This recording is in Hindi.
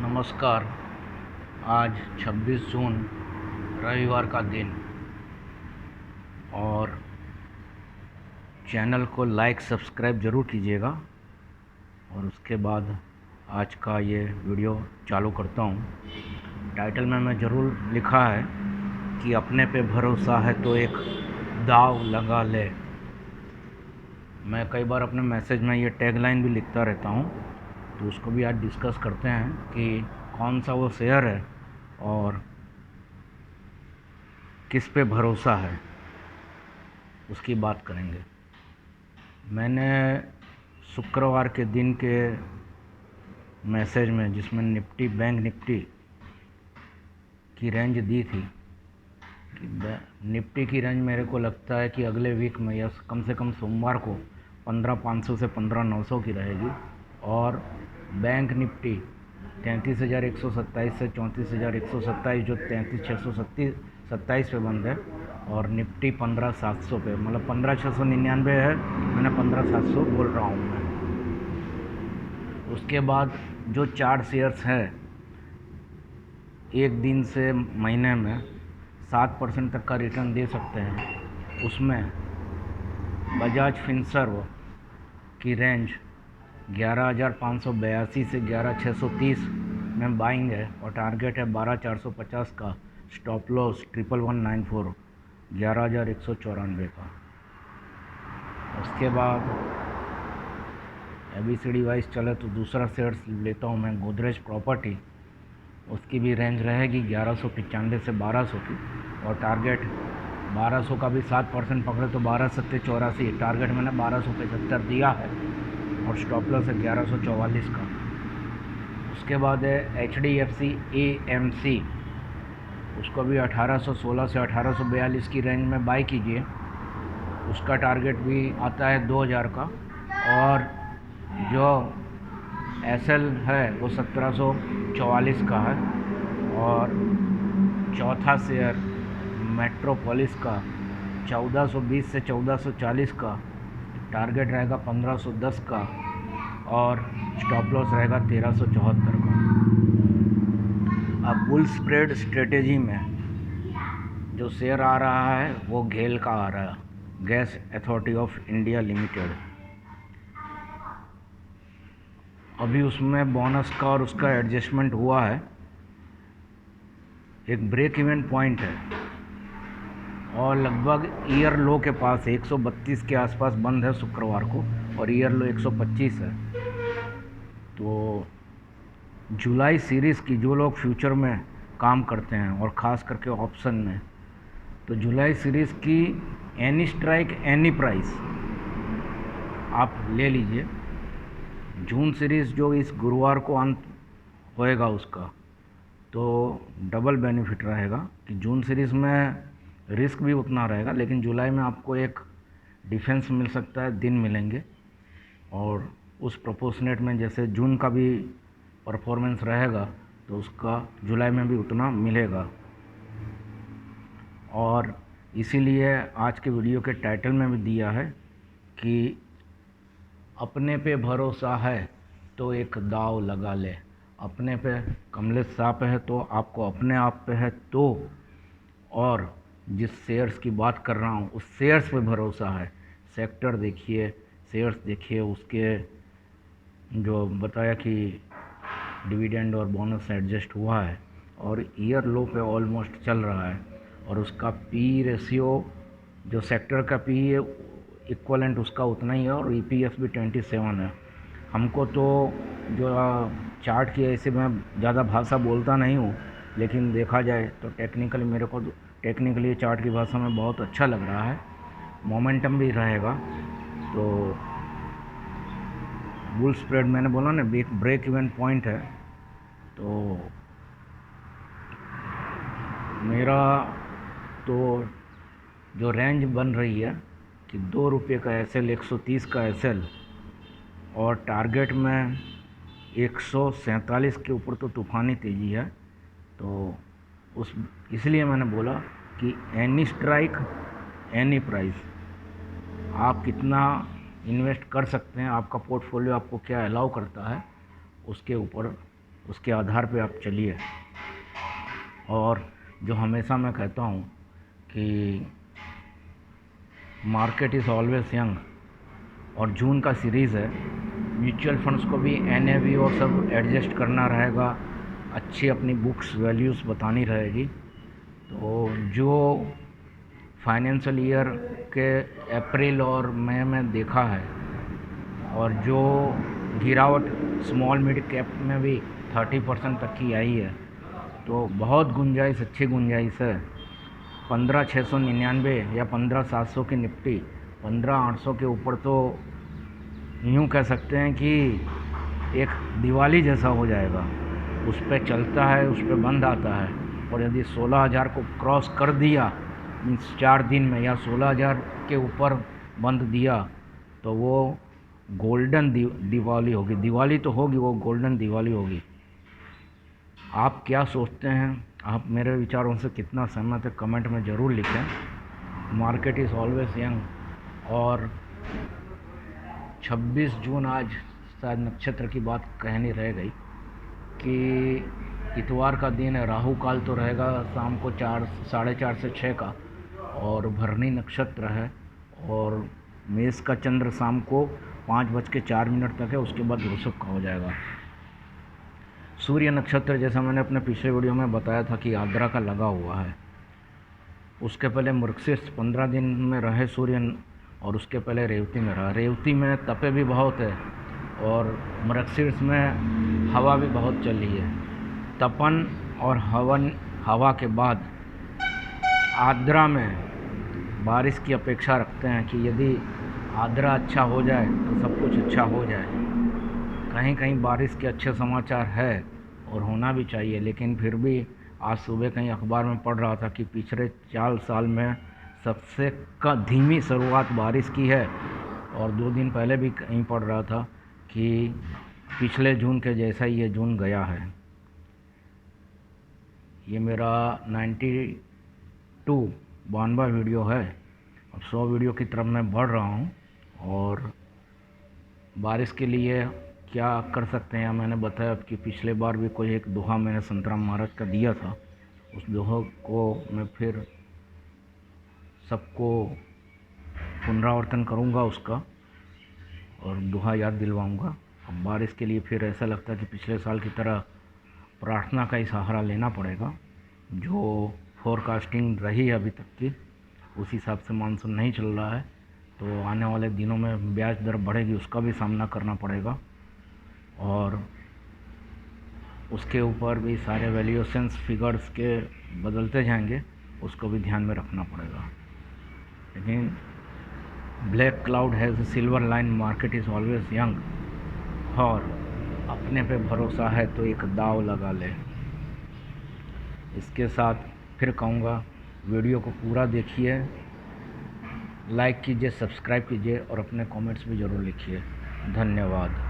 नमस्कार। आज 26 जून रविवार का दिन, और चैनल को लाइक सब्सक्राइब ज़रूर कीजिएगा। और उसके बाद आज का ये वीडियो चालू करता हूँ। टाइटल में मैं ज़रूर लिखा है कि अपने पे भरोसा है तो एक दाव लगा ले। मैं कई बार अपने मैसेज में ये टैगलाइन भी लिखता रहता हूँ, तो उसको भी आज डिस्कस करते हैं कि कौन सा वो शेयर है और किस पे भरोसा है, उसकी बात करेंगे। मैंने शुक्रवार के दिन के मैसेज में, जिसमें निफ्टी बैंक निफ्टी की रेंज दी थी कि निफ्टी की रेंज मेरे को लगता है कि अगले वीक में या कम से कम सोमवार को 15,500 से 15,900 की रहेगी, और बैंक निफ्टी 33,127 से 34,127, जो 33,627 पे बंद है, और निफ्टी 15,700 पे, मतलब 15,699 है। मैंने 15,700 बोल रहा हूँ मैं। उसके बाद जो 4 शेयर्स हैं एक दिन से महीने में 7% तक का रिटर्न दे सकते हैं, उसमें बजाज फिनसर्व की रेंज 11,582 से 11,630 में बाइंग है, और टारगेट है 12,450 का। स्टॉप लॉस 11,194, 11,194 का। उसके बाद ABCD वाइज चले तो दूसरा शेयर लेता हूँ मैं, गोदरेज प्रॉपर्टी। उसकी भी रेंज रहेगी 1195 से 1200 की, और टारगेट 1200 का भी 7% पकड़े तो 12,784। टारगेट मैंने 1275 दिया है, और स्टॉप लॉस है 1144 का। उसके बाद है HDFC AMC। उसको भी 1816 से 1842 की रेंज में बाई कीजिए। उसका टारगेट भी आता है 2000 का, और जो SL है वो 1744 का है। और चौथा शेयर मेट्रोपोलिस का 1420 से 1440 का, टारगेट रहेगा 1510 का, और स्टॉप लॉस रहेगा 1374 का। अब बुल स्प्रेड स्ट्रेटेजी में जो शेयर आ रहा है वो घेल का आ रहा है, gas authority of India limited. अभी उसमें बोनस का और उसका एडजस्टमेंट हुआ है। एक ब्रेक इवन पॉइंट है, और लगभग ईयर लो के पास 132 के आसपास बंद है शुक्रवार को, और ईयर लो 125 है। तो जुलाई सीरीज़ की, जो लोग फ्यूचर में काम करते हैं और ख़ास करके ऑप्शन में, तो जुलाई सीरीज़ की एनी स्ट्राइक एनी प्राइस आप ले लीजिए। जून सीरीज़ जो इस गुरुवार को अंत होएगा उसका, तो डबल बेनिफिट रहेगा कि जून सीरीज़ में रिस्क भी उतना रहेगा, लेकिन जुलाई में आपको एक डिफेंस मिल सकता है, दिन मिलेंगे, और उस प्रोपोर्शनेट में जैसे जून का भी परफॉर्मेंस रहेगा तो उसका जुलाई में भी उतना मिलेगा। और इसीलिए आज के वीडियो के टाइटल में भी दिया है कि अपने पे भरोसा है तो एक दाव लगा ले। अपने पे कमलेश साहब है तो आपको अपने आप पे है तो, और जिस शेयर्स की बात कर रहा हूँ उस शेयर्स पे भरोसा है। सेक्टर देखिए, शेयर्स देखिए, उसके जो बताया कि डिविडेंड और बोनस एडजस्ट हुआ है, और ईयर लो पे ऑलमोस्ट चल रहा है, और उसका पी रेशियो जो सेक्टर का पी है इक्वलेंट उसका उतना ही है, और EPS भी 27 है। हमको तो जो चार्ट की ऐसे मैं ज़्यादा भाषा बोलता नहीं हूँ, लेकिन देखा जाए तो टेक्निकली मेरे को टेक्निकली चार्ट की भाषा में बहुत अच्छा लग रहा है। मोमेंटम भी रहेगा। तो बुल स्प्रेड मैंने बोला ना, ब्रेक इवन पॉइंट है। तो मेरा तो जो रेंज बन रही है कि 2 रुपये का SL, 130 का SL, और टारगेट में 147 के ऊपर तो तूफ़ानी तेज़ी है। तो इसलिए मैंने बोला कि एनी स्ट्राइक एनी प्राइस, आप कितना इन्वेस्ट कर सकते हैं, आपका पोर्टफोलियो आपको क्या अलाउ करता है, उसके ऊपर उसके आधार पे आप चलिए। और जो हमेशा मैं कहता हूँ कि मार्केट इज़ ऑलवेज यंग, और जून का सीरीज़ है, म्यूचुअल फंड्स को भी NAV और सब एडजस्ट करना रहेगा, अच्छी अपनी बुक्स वैल्यूज़ बतानी रहेगी। तो जो फाइनेंशियल ईयर के अप्रैल और मई में देखा है, और जो गिरावट स्मॉल मिड कैप में भी 30% तक की आई है, तो बहुत गुंजाइश, अच्छी गुंजाइश है। 15,699 या 15,700 की निफ्टी, 15,800 के ऊपर तो यूँ कह सकते हैं कि एक दिवाली जैसा हो जाएगा। उस पर चलता है, उस पर बंद आता है, और यदि 16,000 को क्रॉस कर दिया मीन्स 4 दिन में, या 16,000 के ऊपर बंद दिया, तो वो गोल्डन दिवाली होगी। दिवाली तो होगी, वो गोल्डन दिवाली होगी। आप क्या सोचते हैं? आप मेरे विचारों से कितना सहमत है, कमेंट में ज़रूर लिखें। Market is always young. और 26 जून आज शायद नक्षत्र की बात कहनी रह गई कि इतवार का दिन है, राहु काल तो रहेगा शाम को 4, 4:30 से 6 का, और भरनी नक्षत्र है, और मेष का चंद्र शाम को 5:04 तक है, उसके बाद वृषभ का हो जाएगा। सूर्य नक्षत्र, जैसा मैंने अपने पिछले वीडियो में बताया था कि आद्रा का लगा हुआ है। उसके पहले मृगशीर्ष 15 दिन में रहे सूर्य, और उसके पहले रेवती में रहा। रेवती में तपे भी बहुत है, और मृगशीर्ष में हवा भी बहुत चल रही है। तपन और हवा के बाद आद्रा में बारिश की अपेक्षा रखते हैं कि यदि आद्रा अच्छा हो जाए तो सब कुछ अच्छा हो जाए। कहीं कहीं बारिश के अच्छे समाचार है, और होना भी चाहिए, लेकिन फिर भी आज सुबह कहीं अखबार में पढ़ रहा था कि पिछले 4 साल में सबसे धीमी शुरुआत बारिश की है। और 2 दिन पहले भी कहीं पढ़ रहा था कि पिछले जून के जैसा ही ये जून गया है। ये मेरा 92वां वीडियो है। अब 100 वीडियो की तरफ मैं बढ़ रहा हूँ, और बारिश के लिए क्या कर सकते हैं मैंने बताया कि पिछले बार भी कोई एक दोहा मैंने संतराम महाराज का दिया था। उस दोहे को मैं फिर सबको पुनरावर्तन करूंगा उसका, और दोहा याद दिलवाऊंगा। अब बारिश के लिए फिर ऐसा लगता है कि पिछले साल की तरह प्रार्थना का ही सहारा लेना पड़ेगा। जो फोरकास्टिंग रही है अभी तक की, उस हिसाब से मानसून नहीं चल रहा है, तो आने वाले दिनों में ब्याज दर बढ़ेगी, उसका भी सामना करना पड़ेगा। और उसके ऊपर भी सारे वैल्यूएशंस फिगर्स के बदलते जाएंगे, उसको भी ध्यान में रखना पड़ेगा। लेकिन black cloud has silver line, market is always young, और अपने पे भरोसा है तो एक दाव लगा ले। इसके साथ फिर कहूँगा, वीडियो को पूरा देखिए, लाइक कीजिए, सब्सक्राइब कीजिए, और अपने कमेंट्स भी ज़रूर लिखिए। धन्यवाद।